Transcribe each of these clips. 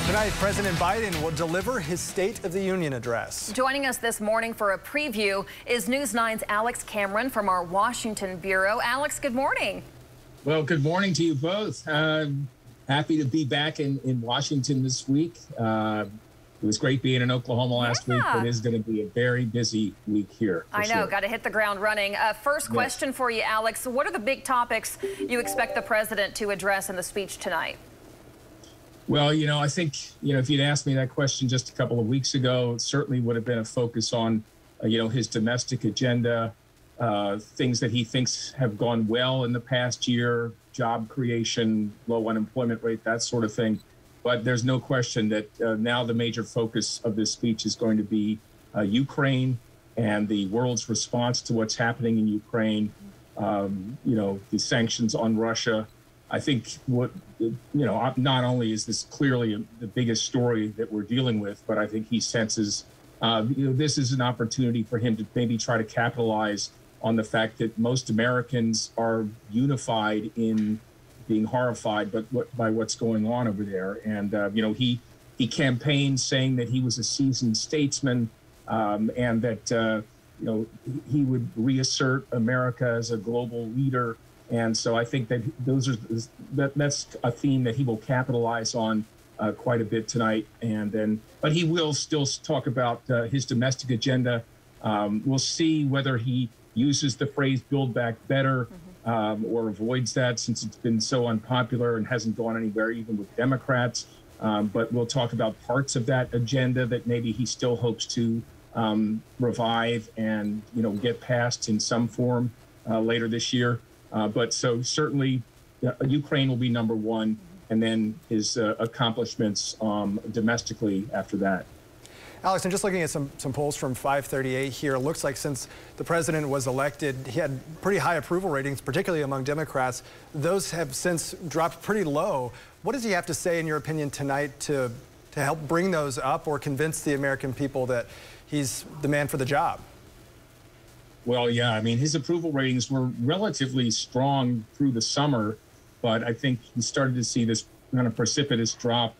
Tonight, President Biden will deliver his State of the Union address. Joining us this morning for a preview is News 9's Alex Cameron from our Washington bureau. Alex, good morning. Well, good morning to you both. Happy to be back in Washington this week. It was great being in Oklahoma last week, but it is going to be a very busy week here. I know, got to hit the ground running. First question for you, Alex. What are the big topics you expect the president to address in the speech tonight? Well, I think, if you'd asked me that question just a couple of weeks ago, it certainly would have been a focus on, his domestic agenda, things that he thinks have gone well in the past year, job creation, low unemployment rate, that sort of thing. But there's no question that now the major focus of this speech is going to be Ukraine and the world's response to what's happening in Ukraine, the sanctions on Russia. I think not only is this clearly the biggest story that we're dealing with, but I think he senses, this is an opportunity for him to maybe try to capitalize on the fact that most Americans are unified in being horrified by what's going on over there. And, he campaigned saying that he was a seasoned statesman and that, he would reassert America as a global leader. And so I think that that's a theme that he will capitalize on quite a bit tonight. But he will still talk about his domestic agenda. We'll see whether he uses the phrase "Build Back Better" or avoids that, since it's been so unpopular and hasn't gone anywhere even with Democrats. But we'll talk about parts of that agenda that maybe he still hopes to revive and get passed in some form later this year. But so certainly Ukraine will be number one, and then his accomplishments domestically after that. Alex, I'm just looking at some polls from 538 here. It looks like since the president was elected, he had pretty high approval ratings, particularly among Democrats. Those have since dropped pretty low. What does he have to say, in your opinion, tonight to help bring those up or convince the American people that he's the man for the job? Well, yeah, I mean, his approval ratings were relatively strong through the summer, but I think he started to see this kind of precipitous drop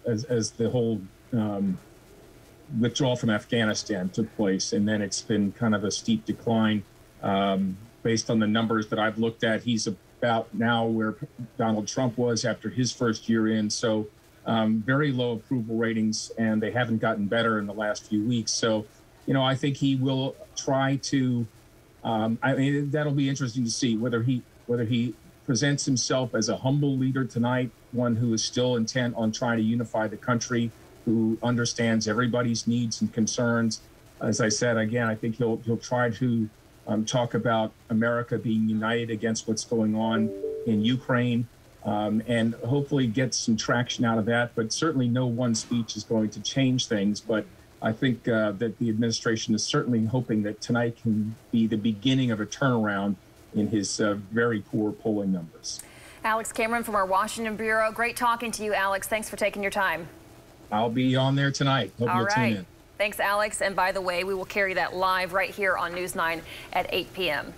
as the whole withdrawal from Afghanistan took place. And then it's been kind of a steep decline. Based on the numbers that I've looked at, he's about now where Donald Trump was after his first year in. So very low approval ratings, and they haven't gotten better in the last few weeks. So, I think he will try to, that'll be interesting to see whether he presents himself as a humble leader tonight, one who is still intent on trying to unify the country, who understands everybody's needs and concerns. As I said, again, I think he'll try to talk about America being united against what's going on in Ukraine, and hopefully get some traction out of that. But certainly no one speech is going to change things. But I think that the administration is certainly hoping that tonight can be the beginning of a turnaround in his very poor polling numbers. Alex Cameron from our Washington bureau. Great talking to you, Alex. Thanks for taking your time. I'll be on there tonight. Hope you'll tune in. Thanks, Alex. And by the way, we will carry that live right here on News 9 at 8 p.m.